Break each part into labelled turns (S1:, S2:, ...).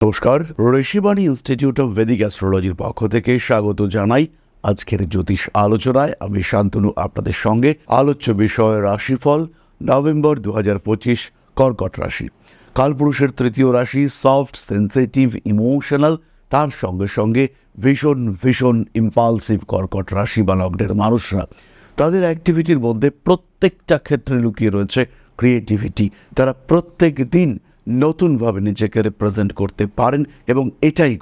S1: নমস্কার, Rishibani institute of Vedic অ্যাস্ট্রোলজির পক্ষ থেকে স্বাগত জানাই আজকের জ্যোতিষ আলোচনায়। আমি শান্তনু আপনাদের সঙ্গে। আলোচ্য বিষয় রাশিফল নভেম্বর 2025, কর্কট রাশি। কালপুরুষের তৃতীয় রাশি, সফট, সেন্সিটিভ, ইমোশনাল, তার সঙ্গে সঙ্গে ভীষণ ইম্পালসিভ কর্কট রাশি বা লগ্নের মানুষরা, তাদের অ্যাক্টিভিটির মধ্যে প্রত্যেকটা ক্ষেত্রে লুকিয়ে রয়েছে ক্রিয়েটিভিটি। তারা প্রত্যেক দিন নতুনভাবে নিজেকে রিপ্রেজেন্ট করতে পারেন এবং এটাই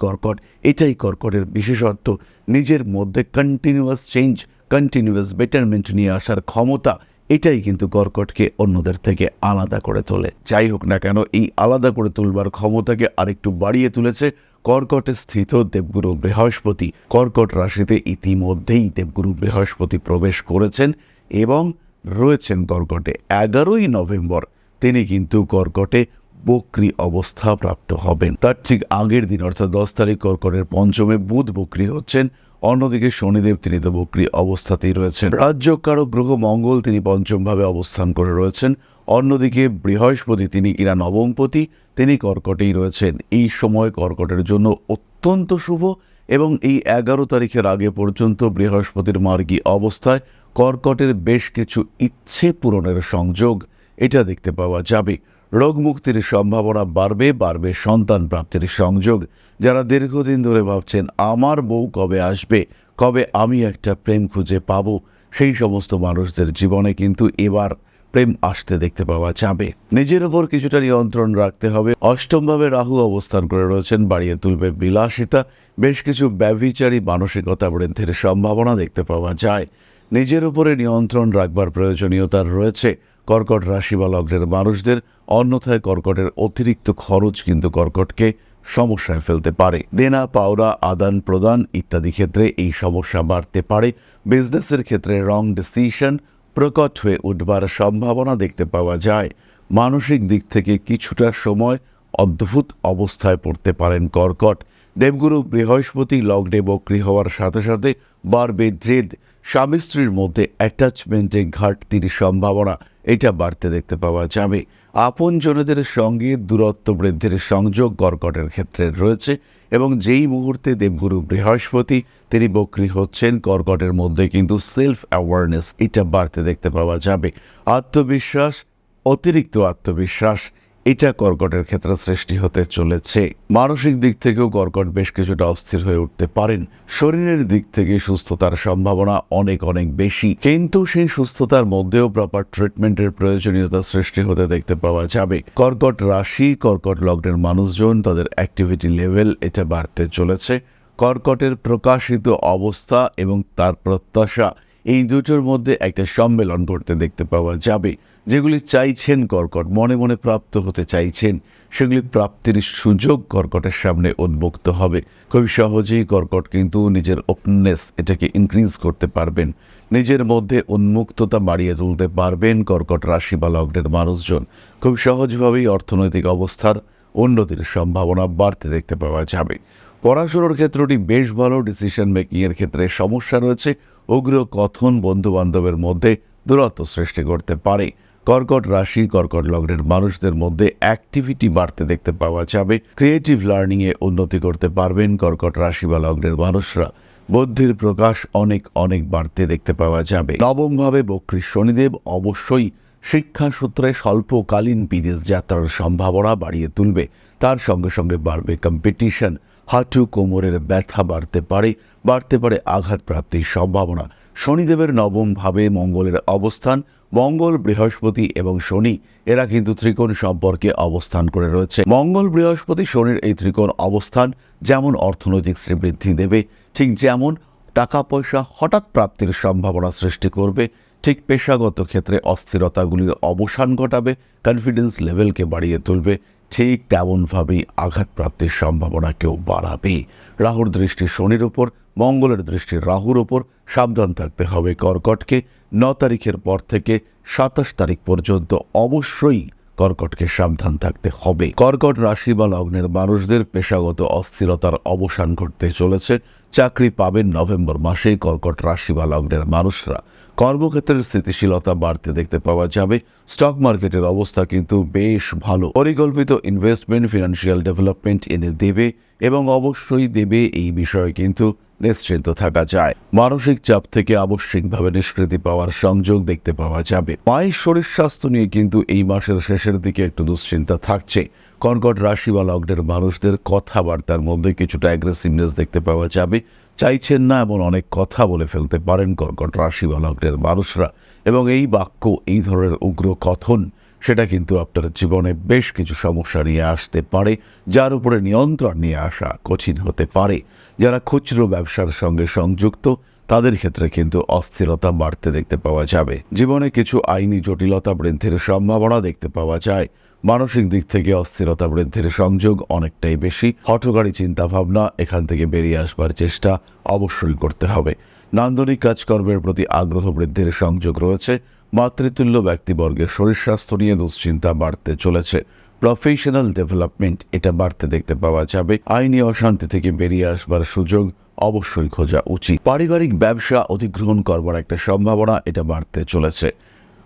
S1: কর্কটের বিশেষত্ব। নিজের মধ্যে কন্টিনিউয়াস চেঞ্জ, কন্টিনিউয়াস বেটারমেন্ট নিয়ে আসার ক্ষমতা, এটাই কিন্তু কর্কটকে অন্যদের থেকে আলাদা করে তোলে। যাই হোক না কেন, এই আলাদা করে তুলবার ক্ষমতাকে আরেকটু বাড়িয়ে তুলেছে কর্কটে স্থিত দেবগুরু বৃহস্পতি। কর্কট রাশিতে ইতিমধ্যেই দেবগুরু বৃহস্পতি প্রবেশ করেছেন এবং রয়েছেন কর্কটে। 11ই নভেম্বর তিনি কিন্তু কর্কটে বক্রী অবস্থা প্রাপ্ত হবেন। তার ঠিক আগের দিন অর্থাৎ 10 তারিখ কর্কটের পঞ্চমে বুধ বক্রী হচ্ছেন। অন্যদিকে শনিদেব তিনি তো বক্রী অবস্থাতেই রয়েছেন। রাজ্যকারক গ্রহ মঙ্গল তিনি পঞ্চমভাবে অবস্থান করে রয়েছেন। অন্যদিকে বৃহস্পতি তিনি কিনা নবমপতি, তিনি কর্কটেই রয়েছেন। এই সময় কর্কটের জন্য অত্যন্ত শুভ এবং এই 11 তারিখের আগে পর্যন্ত বৃহস্পতির মার্গী অবস্থায় কর্কটের বেশ কিছু ইচ্ছে পূরণের সংযোগ এটা দেখতে পাওয়া যাবে। রোগ মুক্তির সম্ভাবনা বাড়বে সন্তান প্রাপ্তির সংযোগ। যারা দীর্ঘদিন ধরে ভাবছেন আমার বউ কবে আসবে, কবে আমি একটা প্রেম খুঁজে পাবো, সেই সমস্ত মানুষদের জীবনে কিন্তু এবার প্রেম আসতে দেখতে পাওয়া যাবে। নিজের ওপর কিছুটা নিয়ন্ত্রণ রাখতে হবে। অষ্টমভাবে রাহু অবস্থান করে রয়েছেন, বাড়িয়ে তুলবে বিলাসিতা। বেশ কিছু ব্যভিচারী মানসিকতা বৃদ্ধির সম্ভাবনা দেখতে পাওয়া যায়। নিজের উপরে নিয়ন্ত্রণ রাখবার প্রয়োজনীয়তা রয়েছে কর্কট রাশি বা লগ্নের মানুষদের। অন্যথায় কর্কটের অতিরিক্ত খরচ কিন্তু কর্কটকে সমস্যায় ফেলতে পারে। দেনা পাওনা, আদান প্রদান ইত্যাদি ক্ষেত্রে এই সমস্যা বাড়তে পারে। বিজনেসের ক্ষেত্রে রং ডিসিশন প্রকট হয়ে উঠবার সম্ভাবনা দেখতে পাওয়া যায়। মানসিক দিক থেকে কিছুটা সময় অদ্ভুত অবস্থায় পড়তে পারেন কর্কট। দেবগুরু বৃহস্পতি লগ্নে বক্রী হওয়ার সাথে সাথে বাড়বে জেদ। স্বামী স্ত্রীর মধ্যে অ্যাটাচমেন্টে ঘাটতির সম্ভাবনা এটা বাড়তে দেখতে পাওয়া যাবে। আপনজনদের সঙ্গে দূরত্ব বৃদ্ধির সংযোগ কর্কটের ক্ষেত্রে রয়েছে এবং যেই মুহূর্তে দেবগুরু বৃহস্পতি তিনি বক্রী হচ্ছেন, কর্কটের মধ্যে কিন্তু সেলফ অ্যাওয়ারনেস এটা বাড়তে দেখতে পাওয়া যাবে। আত্মবিশ্বাস, অতিরিক্ত আত্মবিশ্বাস এটা কর্কটের ক্ষেত্রে সৃষ্টি হতে চলেছে। মানসিক দিক থেকেও কর্কট বেশ কিছুটা অস্থির হয়ে উঠতে পারেন। শরীরের দিক থেকে সুস্থতার সম্ভাবনা অনেক বেশি, কিন্তু সেই সুস্থতার মধ্যেও প্রপার ট্রিটমেন্টের প্রয়োজনীয়তা সৃষ্টি হতে দেখতে পাওয়া যাবে। কর্কট রাশি, কর্কট লগ্নের মানুষজন তাদের অ্যাক্টিভিটি লেভেল এটা বাড়তে চলেছে। কর্কটের প্রকাশিত অবস্থা এবং তার প্রত্যাশা, এই দুটোর মধ্যে একটা সম্মেলন করতে দেখতে পাওয়া যাবে। যেগুলি চাইছেন কর্কট, মনে মনে প্রাপ্ত হতে চাইছেন, সেগুলি প্রাপ্তির সুযোগ কর্কটের সামনে উন্মুক্ত হবে। খুব সহজেই কর্কট কিন্তু নিজের ওপেননেস এটাকে ইনক্রিজ করতে পারবেন, নিজের মধ্যে উন্মুক্ততা বাড়িয়ে তুলতে পারবেন। কর্কট রাশি বা লগ্নের মানুষজন খুব সহজভাবেই অর্থনৈতিক অবস্থার উন্নতির সম্ভাবনা বাড়তে দেখতে পাওয়া যাবে। পড়াশোনার ক্ষেত্রটি বেশ ভালো। ডিসিশন মেকিংয়ের ক্ষেত্রে সমস্যা রয়েছে। উগ্র কথন বন্ধুবান্ধবের মধ্যে দূরত্ব সৃষ্টি করতে পারে। কর্কট রাশি, কর্কট লগ্নের মানুষদের মধ্যে অ্যাক্টিভিটি বাড়তে দেখতে পাওয়া যাবে। ক্রিয়েটিভ লার্নিংয়ে উন্নতি করতে পারবেন কর্কট রাশি বা লগ্নের মানুষরা। বুদ্ধির প্রকাশ অনেক বাড়তে দেখতে পাওয়া যাবে। নবমভাবে বক্রী শনিদেব অবশ্যই শিক্ষা সূত্রে স্বল্পকালীন বিদেশ যাত্রার সম্ভাবনা বাড়িয়ে তুলবে। তার সঙ্গে সঙ্গে বাড়বে কম্পিটিশন। হাঁটু কোমরের ব্যথা বাড়তে পারে আঘাত প্রাপ্তির সম্ভাবনা। শনিদেবের নবম ভাবে মঙ্গলের অবস্থান, মঙ্গল, বৃহস্পতি এবং শনি এরা কিন্তু ত্রিকোণ সম্পর্কে অবস্থান করে রয়েছে। মঙ্গল, বৃহস্পতি, শনির এই ত্রিকোণ অবস্থান যেমন অর্থনৈতিক শ্রীবৃদ্ধি দেবে, ঠিক যেমন টাকা পয়সা হঠাৎ প্রাপ্তির সম্ভাবনা সৃষ্টি করবে, ঠিক পেশাগত ক্ষেত্রে অস্থিরতাগুলির অবসান ঘটাবে, কনফিডেন্স লেভেলকে বাড়িয়ে তুলবে, ঠিক তেমনভাবেই আঘাত প্রাপ্তির সম্ভাবনাকেও বাড়াবে। রাহুর দৃষ্টি শনির ওপর, মঙ্গলের দৃষ্টি রাহুর ওপর। সাবধান থাকতে হবে কর্কটকে। 9 তারিখের পর থেকে 27 তারিখ পর্যন্ত অবশ্যই কর্কটকে সাবধান থাকতে হবে। কর্কট রাশি বা লগ্নের মানুষদের পেশাগত অস্থিরতার অবসান ঘটতে চলেছে। চাকরি পাবেন নভেম্বর মাসে কর্কট রাশি বা লগ্নের মানুষরা। কর্মক্ষেত্রের স্থিতিশীলতা বাড়তে দেখতে পাওয়া যাবে। স্টক মার্কেটের অবস্থা কিন্তু বেশ ভালো। পরিকল্পিত ইনভেস্টমেন্ট ফিনান্সিয়াল ডেভেলপমেন্ট এনে দেবে এবং অবশ্যই দেবে, এই বিষয়ে কিন্তু নিশ্চিন্ত থাকা যায়। মানসিক চাপ থেকে আবশ্যিকভাবে নিষ্কৃতি পাওয়ার সংযোগ দেখতে পাওয়া যাবে। মায়ের শরীর স্বাস্থ্য নিয়ে কিন্তু এই মাসের শেষের দিকে একটু দুশ্চিন্তা থাকছে। কর্কট রাশি বা লগ্নের মানুষদের কথাবার্তার মধ্যে কিছুটা অ্যাগ্রেসিভনেস দেখতে পাওয়া যাবে। চাইছেন না এমন অনেক কথা বলে ফেলতে পারেন কর্কট রাশি বা লগ্নের মানুষরা, এবং এই বাক্য, এই ধরনের উগ্র কথন, সেটা কিন্তু আপনার জীবনে বেশ কিছু সমস্যা নিয়ে আসতে পারে, যার উপরে নিয়ন্ত্রণ নিয়ে আসা কঠিন হতে পারে। যারা খুচরো ব্যবসার সঙ্গে সংযুক্ত তাদের ক্ষেত্রে কিন্তু অস্থিরতা বাড়তে দেখতে পাওয়া যাবে। জীবনে কিছু আইনি জটিলতা বৃদ্ধির সম্ভাবনা দেখতে পাওয়া যায়। মানসিক দিক থেকে অস্থিরতা বৃদ্ধির সংযোগ অনেকটাই বেশি। হঠকারী চিন্তাভাবনা, এখান থেকে বেরিয়ে আসবার চেষ্টা অবশ্যই করতে হবে। নান্দনিক কাজকর্মের প্রতি আগ্রহ বৃদ্ধির সংযোগ রয়েছে। মাতৃতুল্য ব্যক্তিবর্গের শরীর স্বাস্থ্য নিয়ে দুশ্চিন্তা বাড়তে চলেছে। প্রফেশনাল ডেভেলপমেন্ট এটা বাড়তে দেখতে পাওয়া যাবে। আইনি অশান্তি থেকে বেরিয়ে আসবার সুযোগ অবশ্যই খোঁজা উচিত। পারিবারিক ব্যবসা অধিগ্রহণ করবার একটা সম্ভাবনা এটা বাড়তে চলেছে।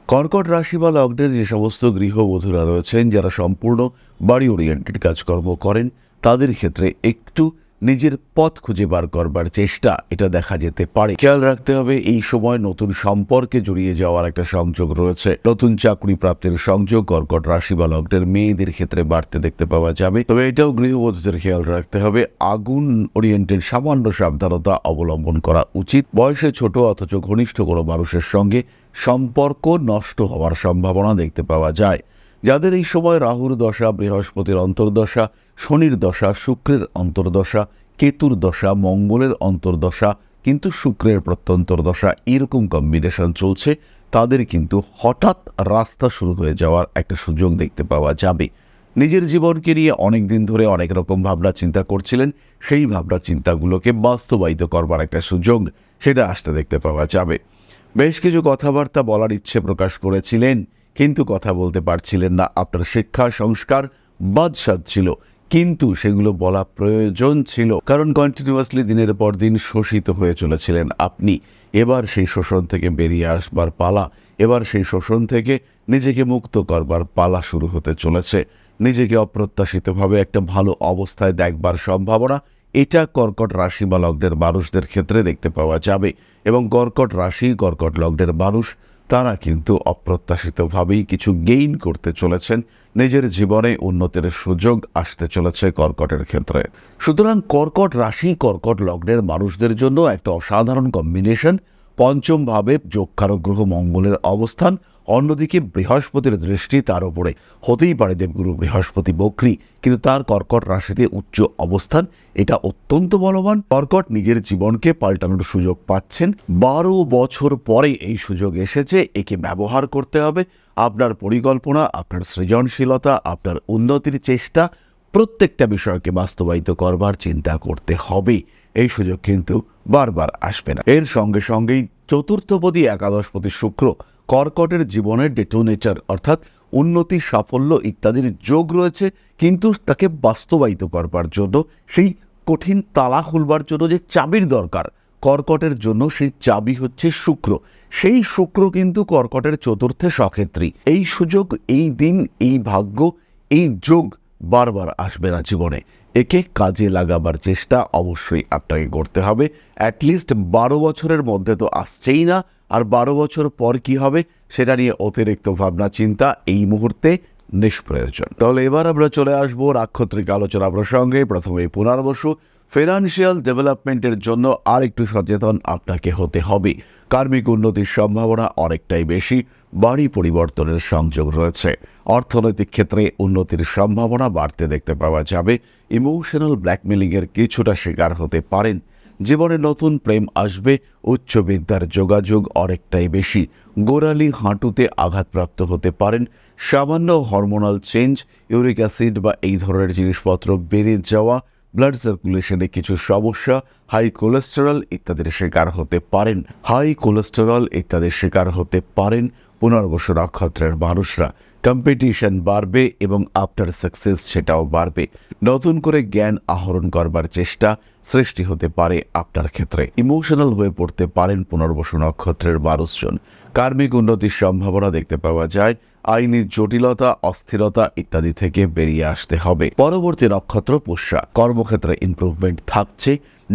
S1: কর্কট রাশি বা লগ্নের যে সমস্ত গৃহবধূরা রয়েছেন, যারা সম্পূর্ণ বাড়ি ওরিয়েন্টেড কাজকর্ম করেন, তাদের ক্ষেত্রে একটু নিজের পথ খুঁজে বার করবার চেষ্টা এটা দেখা যেতে পারে। খেয়াল রাখতে হবে, এই সময় নতুন সম্পর্কে জড়িয়ে যাওয়ার একটা সংযোগ রয়েছে। নতুন চাকরি প্রাপ্তির সংযোগ কর্কট রাশি বা লগ্নের মেয়েদের ক্ষেত্রে বাড়তে দেখতে পাওয়া যাবে। তবে এটাও গৃহবধূদের খেয়াল রাখতে হবে, আগুন ওরিয়েন্টেড সামান্য সাবধানতা অবলম্বন করা উচিত। বয়সে ছোট অথচ ঘনিষ্ঠ কোনো মানুষের সঙ্গে সম্পর্ক নষ্ট হওয়ার সম্ভাবনা দেখতে পাওয়া যায়। যাদের এই সময় রাহুর দশা, বৃহস্পতির অন্তর্দশা, শনির দশা, শুক্রের অন্তর্দশা, কেতুর দশা, মঙ্গলের অন্তর্দশা, কিন্তু শুক্রের প্রত্যন্তর দশা, এরকম কম্বিনেশন চলছে, তাদের কিন্তু হঠাৎ রাস্তা শুরু হয়ে যাওয়ার একটা সুযোগ দেখতে পাওয়া যাবে। নিজের জীবনকে নিয়ে অনেক দিন ধরে অনেক রকম ভাবনা চিন্তা করছিলেন, সেই ভাবনা চিন্তাগুলোকে বাস্তবায়িত করবার একটা সুযোগ সেটা আসতে দেখতে পাওয়া যাবে। বেশ কিছু কথাবার্তা বলার ইচ্ছে প্রকাশ করেছিলেন, কিন্তু কথা বলতে পারছিলেন না। আপনার শিক্ষা সংস্কার বাদশাদ ছিল, কিন্তু সেগুলো বলা প্রয়োজন ছিল, কারণ কন্টিনিউয়াসলি দিনের পর দিন শোষিত হয়ে চলেছিলেন আপনি। এবার সেই শোষণ থেকে বেরিয়ে আসবার পালা, এবার সেই শোষণ থেকে নিজেকে মুক্ত করবার পালা শুরু হতে চলেছে। নিজেকে অপ্রত্যাশিতভাবে একটা ভালো অবস্থায় দেখবার সম্ভাবনা এটা কর্কট রাশি বা লগ্নের মানুষদের ক্ষেত্রে দেখতে পাওয়া যাবে। এবং কর্কট রাশি, কর্কট লগ্নের মানুষ, তারা কিন্তু অপ্রত্যাশিতভাবেই কিছু গেইন করতে চলেছেন। নিজের জীবনে উন্নতির সুযোগ আসতে চলেছে কর্কটের ক্ষেত্রে। সুতরাং কর্কট রাশি, কর্কট লগ্নের মানুষদের জন্য একটা অসাধারণ কম্বিনেশন। পঞ্চম ভাবে যোগকারক গ্রহ মঙ্গলের অবস্থান, অন্যদিকে বৃহস্পতির দৃষ্টি তার উপরে। হতেই পারে দেবগুরু বৃহস্পতি বক্রী, কিন্তু তার কর্কট রাশিতে উচ্চ অবস্থান, এটা অত্যন্ত বলবান। কর্কট নিজের জীবনকে পাল্টানোর সুযোগ পাচ্ছেন। 12 বছর পরে এই সুযোগ এসেছে, একে ব্যবহার করতে হবে। আপনার পরিকল্পনা, আপনার সৃজনশীলতা, আপনার উন্নতির চেষ্টা, প্রত্যেকটা বিষয়কে বাস্তবায়িত করবার চিন্তা করতে হবে। এই সুযোগ কিন্তু বারবার আসবে না। এর সঙ্গে সঙ্গেই চতুর্থপতি একাদশপতি শুক্র কর্কটের জীবনের ডেটোনেটর, অর্থাৎ উন্নতি, সাফল্য ইত্যাদির যোগ রয়েছে, কিন্তু তাকে বাস্তবায়িত করবার জন্য, সেই কঠিন তালা খুলবার জন্য যে চাবির দরকার, কর্কটের জন্য সেই চাবি হচ্ছে শুক্র। সেই শুক্র কিন্তু কর্কটের চতুর্থে সক্ষেত্রী। এই সুযোগ, এই দিন, এই ভাগ্য, এই যোগ বারবার আসবে না জীবনে। একে কাজে লাগাবার চেষ্টা অবশ্যই আপনাকে করতে হবে। অ্যাটলিস্ট 12 বছরের মধ্যে তো আসছেই না, আর 12 বছর পর কি হবে সেটা নিয়ে অতিরিক্ত ভাবনা চিন্তা এই মুহূর্তে নিষ্প্রয়োজন। তাহলে এবার আমরা চলে আসবো নাক্ষত্রিক আলোচনা প্রসঙ্গে। প্রথমে পুনর্বসু। ফিনান্সিয়াল ডেভেলপমেন্টের জন্য আর একটু সচেতন আপনাকে হতে হবে। কার্মিক উন্নতির সম্ভাবনা অনেকটাই বেশি। বাড়ি পরিবর্তনের সংযোগ রয়েছে। অর্থনৈতিক ক্ষেত্রে উন্নতির সম্ভাবনা বাড়তে দেখতে পাওয়া যাবে। ইমোশনাল ব্ল্যাকমেলিংয়ের কিছুটা শিকার হতে পারেন। জীবনে নতুন প্রেম আসবে। উচ্চ বিদ্যার যোগাযোগ অনেকটাই বেশি। গোড়ালি হাঁটুতে আঘাতপ্রাপ্ত হতে পারেন। সামান্য হরমোনাল চেঞ্জ, ইউরিক অ্যাসিড বা এই ধরনের জিনিসপত্র বেড়ে যাওয়া, ব্লাড সার্কুলেশনে কিছু সমস্যা, হাই কোলেস্টেরল ইত্যাদির শিকার হতে পারেন। পুনর্বসু নক্ষত্রের মানুষরা কম্পিটিশন বাড়বে এবং আফটার সাকসেস সেটাও বাড়বে। নতুন করে জ্ঞান আহরণ করবার চেষ্টা সৃষ্টি হতে পারে আপনার ক্ষেত্রে। ইমোশনাল হয়ে পড়তে পারেন পুনর্বসু নক্ষত্রের মানুষজন। কার্মিক উন্নতির সম্ভাবনা দেখতে পাওয়া যায়। আইনি জটিলতা, অস্থিরতা ইত্যাদি থেকে বেরিয়ে আসতে হবে। পরবর্তী নক্ষত্র পুষ্যা। কর্মক্ষেত্রে ইমপ্রুভমেন্ট থাকছে।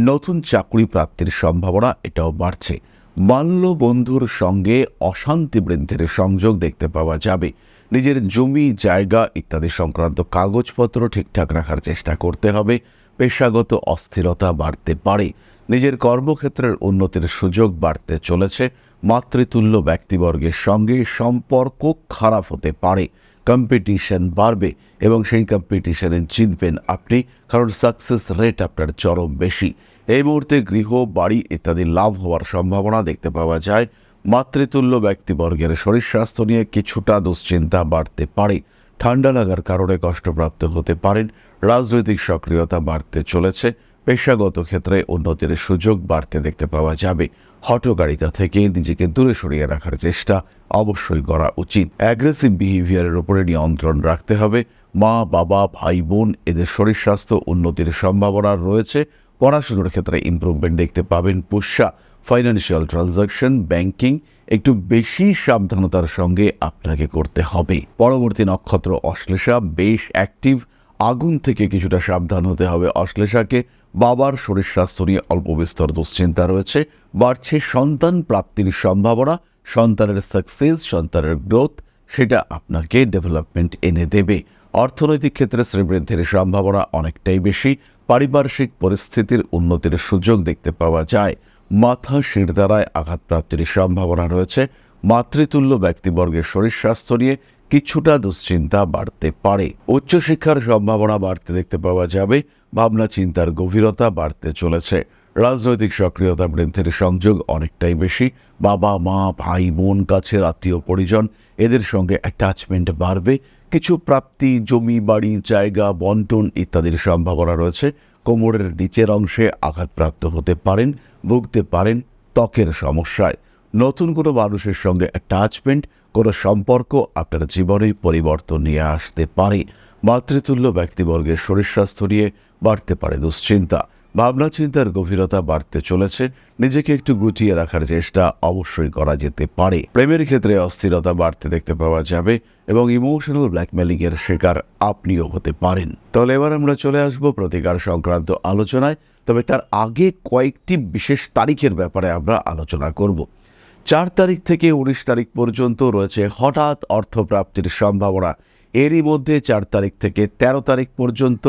S1: নতুন চাকরি প্রাপ্তির সম্ভাবনা এটাও বাড়ছে। বাল্য বন্ধুর সঙ্গে অশান্তি বৃদ্ধির সংযোগ দেখতে পাওয়া যাবে। নিজের জমি, জায়গা ইত্যাদি সংক্রান্ত কাগজপত্র ঠিকঠাক রাখার চেষ্টা করতে হবে। পেশাগত অস্থিরতা বাড়তে পারে। নিজের কর্মক্ষেত্রের উন্নতির সুযোগ বাড়তে চলেছে। মাতৃতুল্য ব্যক্তিবর্গের সঙ্গে সম্পর্ক খারাপ হতে পারে। কম্পিটিশন বাড়বে এবং সেই কম্পিটিশনে জিতবেন আপনি, কারণ সাকসেস রেট আপনার চরম বেশি। এই মুহূর্তে গৃহ, বাড়ি ইত্যাদি লাভ হওয়ার সম্ভাবনা দেখতে পাওয়া যায়। মাতৃতুল্য ব্যক্তিবর্গের শরীর স্বাস্থ্য নিয়ে কিছুটা দুশ্চিন্তা বাড়তে পারে। ঠান্ডা লাগার কারণে কষ্টপ্রাপ্ত হতে পারেন। রাজনৈতিক সক্রিয়তা বাড়তে চলেছে। পেশাগত ক্ষেত্রে উন্নতির সুযোগ বাড়তে দেখতে পাওয়া যাবে। হঠকারিতা থেকে নিজেকে দূরে সরিয়ে রাখার চেষ্টা অবশ্যই করা উচিত। অ্যাগ্রেসিভ বিহেভিয়ারের উপরে নিয়ন্ত্রণ রাখতে হবে। মা, বাবা, ভাই, বোন এদের শরীর স্বাস্থ্য উন্নতির সম্ভাবনা রয়েছে। পড়াশোনার ক্ষেত্রে ইমপ্রুভমেন্ট দেখতে পাবেন পুষ্যা। ফাইন্যান্সিয়াল ট্রানজাকশন, ব্যাংকিং একটু বেশি সাবধানতার সঙ্গে আপনাকে করতে হবে। পরবর্তী নক্ষত্র অশ্লেষা। বেশ অ্যাক্টিভ। আগুন থেকে কিছুটা সাবধান হতে হবে অশ্লেষাকে। বাবার শরীর স্বাস্থ্য নিয়ে অল্প বিস্তর দুশ্চিন্তা রয়েছে। বাড়ছে সন্তান প্রাপ্তির সম্ভাবনা। সন্তানের সাকসেস, সন্তানের গ্রোথ সেটা আপনাকে ডেভেলপমেন্ট এনে দেবে। অর্থনৈতিক ক্ষেত্রে শ্রীবৃদ্ধির সম্ভাবনা অনেকটাই বেশি। পারিপার্শ্বিক পরিস্থিতির উন্নতির সুযোগ দেখতে পাওয়া যায়। মাথা, শিরদাঁড়ায় আঘাতপ্রাপ্তির সম্ভাবনা রয়েছে। মাতৃতুল্য ব্যক্তিবর্গের শরীর স্বাস্থ্য নিয়ে কিছুটা দুশ্চিন্তা বাড়তে পারে। উচ্চশিক্ষার সম্ভাবনা বাড়তে দেখতে পাওয়া যাবে। ভাবনা চিন্তার গভীরতা বাড়তে চলেছে। রাজনৈতিক সক্রিয়তা বৃদ্ধির সংযোগ অনেকটাই বেশি। বাবা, মা, ভাই, বোন, কাছের আত্মীয় পরিজন এদের সঙ্গে অ্যাটাচমেন্ট বাড়বে। কিছু প্রাপ্তি, জমি, বাড়ি, জায়গা বন্টন ইত্যাদির সম্ভাবনা রয়েছে। কোমরের নিচের অংশে আঘাতপ্রাপ্ত হতে পারেন। ভুগতে পারেন ত্বকের সমস্যায়। নতুন কোনো মানুষের সঙ্গে অ্যাটাচমেন্ট, কোনো সম্পর্ক আপনার জীবনে পরিবর্তন নিয়ে আসতে পারে। মাতৃতুল্য ব্যক্তিবর্গের শরীর স্বাস্থ্য নিয়ে বাড়তে পারে দুশ্চিন্তা। ভাবনা চিন্তার গভীরতা বাড়তে চলেছে। নিজেকে একটু গুটিয়ে রাখার চেষ্টা অবশ্যই করা যেতে পারে। প্রেমের ক্ষেত্রে অস্থিরতা বাড়তে দেখতে পাওয়া যাবে এবং ইমোশনাল ব্ল্যাকমেলিংয়ের শিকার আপনিও হতে পারেন। তাহলে এবার আমরা চলে আসব প্রতিকার সংক্রান্ত আলোচনায়। তবে তার আগে কয়েকটি বিশেষ তারিখের ব্যাপারে আমরা আলোচনা করব। 4 তারিখ থেকে 19 তারিখ পর্যন্ত রয়েছে হঠাৎ অর্থপ্রাপ্তির সম্ভাবনা। এরই মধ্যে 4 তারিখ থেকে 13 তারিখ পর্যন্ত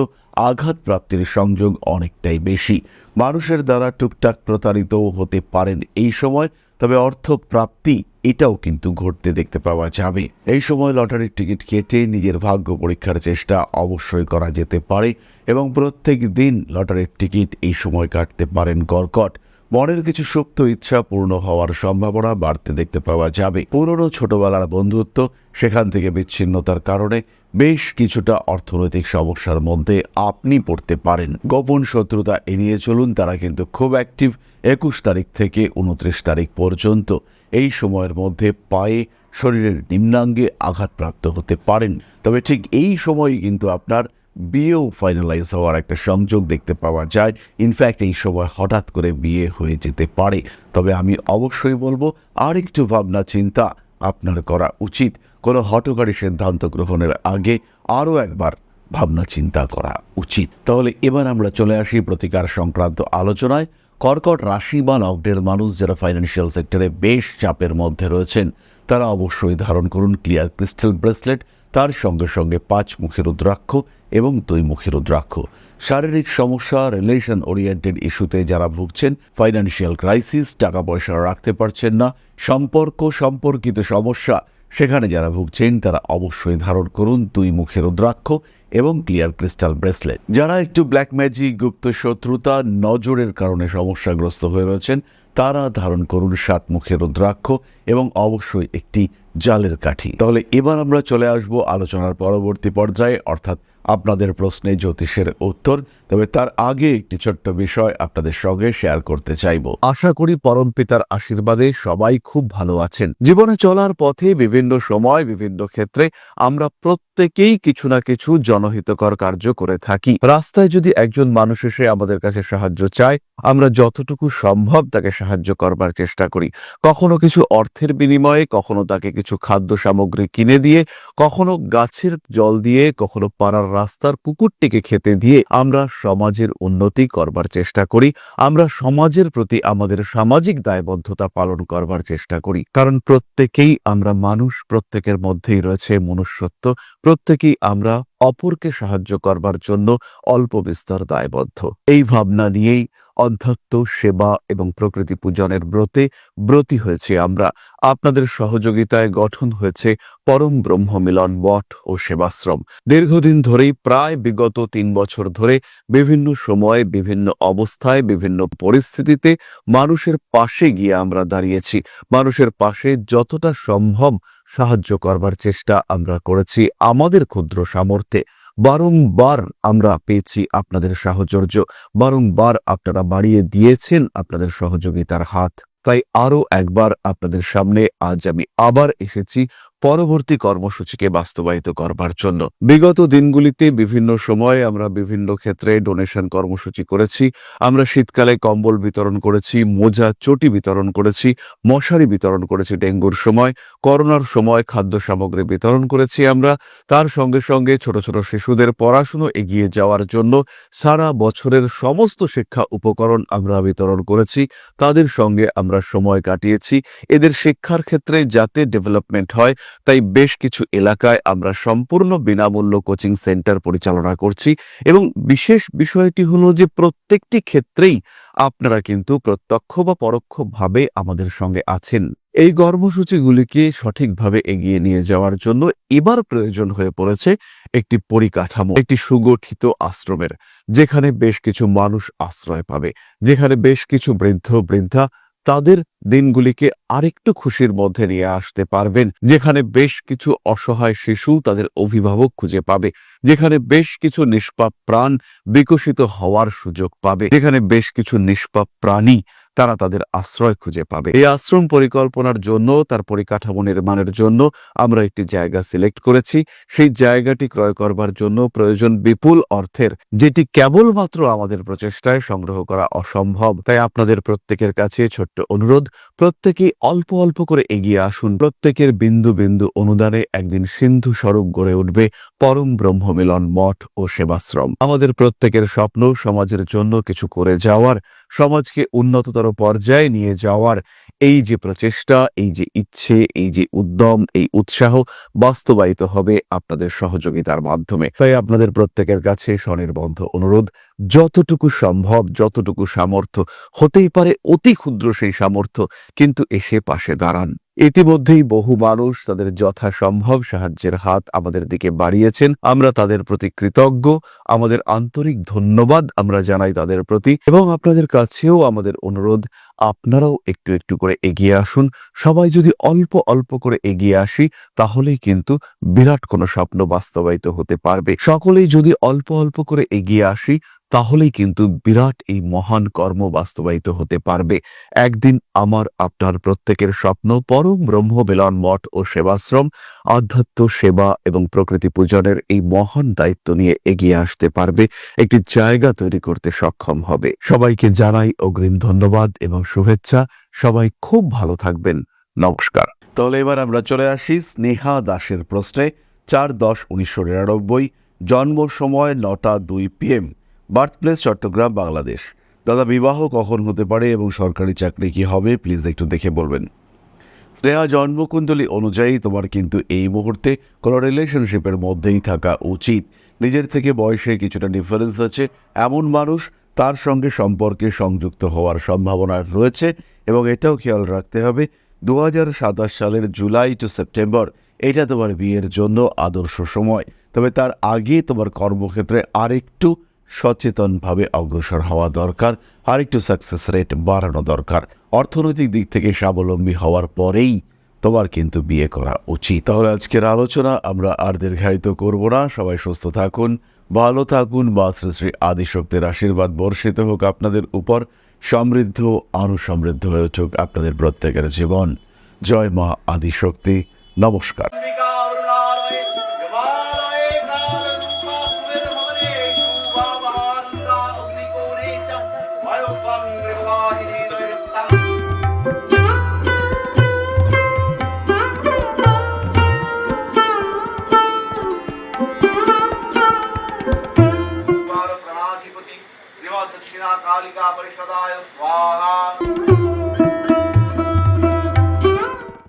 S1: আঘাত প্রাপ্তির সংযোগ অনেকটাই বেশি। মানুষের দ্বারা টুকটাক প্রতারিতও হতে পারেন এই সময়। তবে অর্থ প্রাপ্তি এটাও কিন্তু ঘটতে দেখতে পাওয়া যাবে। এই সময় লটারির টিকিট কেটে নিজের ভাগ্য পরীক্ষার চেষ্টা অবশ্যই করা যেতে পারে এবং প্রত্যেক দিন লটারির টিকিট এই সময় কাটতে পারেন কর্কট। মনের কিছু সুপ্ত ইচ্ছা পূর্ণ হওয়ার সম্ভাবনা বাড়তে দেখতে পাওয়া যাবে। পুরনো ছোটবেলার বন্ধুত্ব সেখান থেকে বিচ্ছিন্নতার কারণে বেশ কিছুটা অর্থনৈতিক সমস্যার মধ্যে আপনি পড়তে পারেন। গোপন শত্রুতা এড়িয়ে চলুন, তারা কিন্তু খুব অ্যাক্টিভ। 21 তারিখ থেকে 29 তারিখ পর্যন্ত এই সময়ের মধ্যে পায়ে, শরীরের নিম্নাঙ্গে আঘাতপ্রাপ্ত হতে পারেন। তবে ঠিক এই সময়ই কিন্তু আপনার বিয়েও ফাইনালাইজ হওয়ার একটা সংযোগ দেখতে পাওয়া যায়। ইনফ্যাক্ট এই সময় হঠাৎ করে বিয়ে হয়ে যেতে পারে। তবে আমি অবশ্যই বলবো আর একটু ভাবনা চিন্তা আপনার করা উচিত। কোনো হঠকারী সিদ্ধান্ত গ্রহণের আগে আরও একবার ভাবনা চিন্তা করা উচিত। তাহলে এবার আমরা চলে আসি প্রতিকার সংক্রান্ত আলোচনায়। কর্কট রাশি বা লগ্নের মানুষ যারা ফাইন্যান্সিয়াল সেক্টরে বেশ চাপের মধ্যে রয়েছেন তারা অবশ্যই ধারণ করুন ক্লিয়ার ক্রিস্টাল ব্রেসলেট। তার সঙ্গে সঙ্গে 5 মুখী রুদ্রাক্ষ এবং 2 মুখী রুদ্রাক্ষ। শারীরিক সমস্যা, রিলেশন ওরিয়েন্টেড ইস্যুতে যারা ভুগছেন, ফাইন্যান্সিয়াল ক্রাইসিস, টাকা পয়সা রাখতে পারছেন না, সম্পর্কিত সমস্যা সেখানে যারা ভুগছেন তারা অবশ্যই ধারণ করুন 2 মুখী রুদ্রাক্ষ এবং ক্লিয়ার ক্রিস্টাল ব্রেসলেট। যারা একটু ব্ল্যাক ম্যাজিক, গুপ্ত শত্রুতা, নজরের কারণে সমস্যাগ্রস্ত হয়ে রয়েছেন তারা ধারণ করুন 7 মুখী রুদ্রাক্ষ এবং অবশ্যই একটি জালের কাঠি। তাহলে এবার আমরা চলে আসব আলোচনার পরবর্তী পর্যায়ে, অর্থাৎ আপনাদের প্রশ্নে জ্যোতিষের উত্তর। তবে তার আগে একটি ছোট্ট বিষয় আপনাদের সঙ্গে শেয়ার করতে চাইব। আশা করি পরমপিতার আশীর্বাদে সবাই খুব ভালো আছেন। জীবনে চলার পথে বিভিন্ন সময় বিভিন্ন ক্ষেত্রে আমরা প্রত্যেকেই কিছু না কিছু জনহিতকর কার্য করে থাকি। রাস্তায় যদি একজন মানুষ এসে আমাদের কাছে সাহায্য চায়, আমরা যতটুকু সম্ভব তাকে সাহায্য করবার চেষ্টা করি। কখনো কিছু অর্থের বিনিময়ে, কখনো তাকে কিছু খাদ্য সামগ্রী কিনে দিয়ে, কখনো গাছের জল দিয়ে, কখনো পাড়ার রাস্তার কুকুরটিকে খেতে দিয়ে আমরা সমাজের উন্নতি করবার চেষ্টা করি। আমরা সমাজের প্রতি আমাদের সামাজিক দায়বদ্ধতা পালন করবার চেষ্টা করি। কারণ প্রত্যেকেই আমরা মানুষ, প্রত্যেকের মধ্যেই রয়েছে মনুষ্যত্ব, প্রত্যেকেই আমরা অপরকে সাহায্য করবার জন্য অল্প বিস্তর দায়বদ্ধ। এই ভাবনা নিয়েই অধ্যাত্ম, সেবা এবং প্রকৃতি পূজনের ব্রতী হয়েছে আমরা। আপনাদের সহযোগিতায় গঠন হয়েছে পরম ব্রহ্ম মিলন মঠ ও সেবাশ্রম। দীর্ঘদিন ধরেই, প্রায় বিগত 3 বছর ধরে বিভিন্ন সময়ে, বিভিন্ন অবস্থায়, বিভিন্ন পরিস্থিতিতে মানুষের পাশে গিয়ে আমরা দাঁড়িয়েছি। মানুষের পাশে যতটা সম্ভব সাহায্য করবার চেষ্টা আমরা করেছি আমাদের ক্ষুদ্র সামর্থ্যে। বারংবার আমরা পেয়েছি আপনাদের সাহচর্য, বারংবার আপনারা বাড়িয়ে দিয়েছেন আপনাদের সহযোগিতার হাত। তাই আরও একবার আপনাদের সামনে আজ আমি আবার এসেছি পরবর্তী কর্মসূচিকে বাস্তবায়িত করবার জন্য। বিগত দিনগুলিতে বিভিন্ন সময়ে আমরা বিভিন্ন ক্ষেত্রে ডোনেশন কর্মসূচি করেছি। আমরা শীতকালে কম্বল বিতরণ করেছি, মোজা চটি বিতরণ করেছি, মশারি বিতরণ করেছি ডেঙ্গুর সময়, করোনার সময় খাদ্য সামগ্রী বিতরণ করেছি আমরা। তার সঙ্গে সঙ্গে ছোট ছোট শিশুদের পড়াশুনো এগিয়ে যাওয়ার জন্য সারা বছরের সমস্ত শিক্ষা উপকরণ আমরা বিতরণ করেছি। তাদের সঙ্গে আমরা সময় কাটিয়েছি। এদের শিক্ষার ক্ষেত্রে যাতে ডেভেলপমেন্ট হয়, তাই বেশ কিছু এলাকায় আমরা সম্পূর্ণ বিনামূল্য কোচিং সেন্টার পরিচালনা করছি। এবং বিশেষ বিষয়টি হলো যে প্রত্যেকটি ক্ষেত্রেই আপনারা কিন্তু প্রত্যক্ষ বা পরোক্ষভাবে আমাদের সঙ্গে আছেন। এই কর্মসূচিগুলিকে সঠিকভাবে এগিয়ে নিয়ে যাওয়ার জন্য এবার প্রয়োজন হয়ে পড়েছে একটি পরিকাঠামো, একটি সুগঠিত আশ্রমের, যেখানে বেশ কিছু মানুষ আশ্রয় পাবে, যেখানে বেশ কিছু বৃদ্ধা তাদের দিনগুলিকে আরেকটু খুশির মধ্যে নিয়ে আসতে পারবেন, যেখানে বেশ কিছু অসহায় শিশু তাদের অভিভাবক খুঁজে পাবে, যেখানে বেশ কিছু নিষ্পাপ প্রাণ বিকশিত হওয়ার সুযোগ পাবে, যেখানে বেশ কিছু নিষ্পাপ প্রাণী তারা তাদের আশ্রয় খুঁজে পাবে। এই আশ্রম পরিকল্পনার জন্য, তার পরিকাঠামো নির্মাণের জন্য আমরা একটি জায়গা সিলেক্ট করেছি। সেই জায়গাটি ক্রয় করবার জন্য প্রয়োজন বিপুল অর্থের, যেটি কেবলমাত্র আমাদের প্রচেষ্টায় সংগ্রহ করা অসম্ভব। তাই আপনাদের প্রত্যেকের কাছে ছোট্ট অনুরোধ, প্রত্যেকেই অল্প অল্প করে এগিয়ে আসুন। প্রত্যেকের বিন্দু বিন্দু অনুদানে একদিন সিন্ধু স্বরূপ গড়ে উঠবে পরম ব্রহ্ম মিলন মঠ ও সেবাশ্রম। আমাদের প্রত্যেকের স্বপ্ন সমাজের জন্য কিছু করে যাওয়ার, সমাজকে উন্নততর পর্যায়ে নিয়ে যাওয়ার এই যে প্রচেষ্টা, এই যে ইচ্ছে, এই যে উদ্যম, এই উৎসাহ বাস্তবায়িত হবে আপনাদের সহযোগিতার মাধ্যমে। তাই আপনাদের প্রত্যেকের কাছে স্বনির্বন্ধ অনুরোধ, যতটুকু সম্ভব, যতটুকু সামর্থ্য, হতেই পারে অতি ক্ষুদ্র সেই সামর্থ্য, কিন্তু এসে পাশে দাঁড়ান। ইতিমধ্যেই বহু মানুষ তাদের যথাসম্ভব সাহায্যের হাত আমাদের দিকে বাড়িয়েছেন। আমরা তাদের প্রতি কৃতজ্ঞ। আমাদের আন্তরিক ধন্যবাদ আমরা জানাই তাদের প্রতি। এবং আপনাদের কাছেও আমাদের অনুরোধ, আপনারাও একটু একটু করে এগিয়ে আসুন। সবাই যদি অল্প অল্প করে এগিয়ে আসি, তাহলেই কিন্তু বিরাট কোনো স্বপ্ন বাস্তবায়িত হতে পারবে। সকলেই যদি অল্প অল্প করে এগিয়ে আসি, তাহলেই কিন্তু বিরাট এই মহান কর্ম বাস্তবায়িত হতে পারবে। একদিন আমার আপনার প্রত্যেকের স্বপ্ন পরম ব্রহ্ম মিলন মঠ ও সেবাশ্রম আধ্যাত্ম, সেবা এবং প্রকৃতি পূজনের এই মহান দায়িত্ব নিয়ে এগিয়ে আসতে পারবে, একটি জায়গা তৈরি করতে সক্ষম হবে। সবাইকে জানাই অগ্রিম ধন্যবাদ এবং শুভেচ্ছা। সবাই খুব ভালো থাকবেন। নমস্কার। তাহলে এবার আমরা চলে আসি স্নেহা দাসের প্রশ্নে। 4/10/1999, জন্ম সময় 9টা 2 PM, বার্থপ্লেস চট্টগ্রাম, বাংলাদেশ। দাদা, বিবাহ কখন হতে পারে এবং সরকারি চাকরি কি হবে, প্লিজ একটু দেখে বলবেন। স্নেহা, জন্মকুণ্ডলী অনুযায়ী তোমার কিন্তু এই মুহূর্তে কোনো রিলেশনশিপের মধ্যেই থাকা উচিত। নিজের থেকে বয়সে কিছুটা ডিফারেন্স আছে এমন মানুষ তার সঙ্গে সম্পর্কে সংযুক্ত হওয়ার সম্ভাবনা রয়েছে। এবং এটাও খেয়াল রাখতে হবে, 2027 সালের জুলাই টু সেপ্টেম্বর এটা তোমার বিয়ের জন্য আদর্শ সময়। তবে তার আগে তোমার কর্মক্ষেত্রে আরেকটু সচেতনভাবে অগ্রসর হওয়া দরকার, আরেকটু সাকসেস রেট বাড়ানো দরকার। অর্থনৈতিক দিক থেকে স্বাবলম্বী হওয়ার পরেই তোমার কিন্তু বিয়ে করা উচিত। তাহলে আজকের আলোচনা আমরা আর দীর্ঘায়িত করব না। সবাই সুস্থ থাকুন, ভালো থাকুন। মা শ্রী শ্রী আদিশক্তির আশীর্বাদ বর্ষিত হোক আপনাদের উপর। সমৃদ্ধ, আরও সমৃদ্ধ হয়ে উঠুক আপনাদের প্রত্যেকের জীবন। জয় মা আদিশক্তি। নমস্কার।
S2: प्रणाधिपति श्रीमद दक्षिणा कालिका परिषदाय स्वाहा।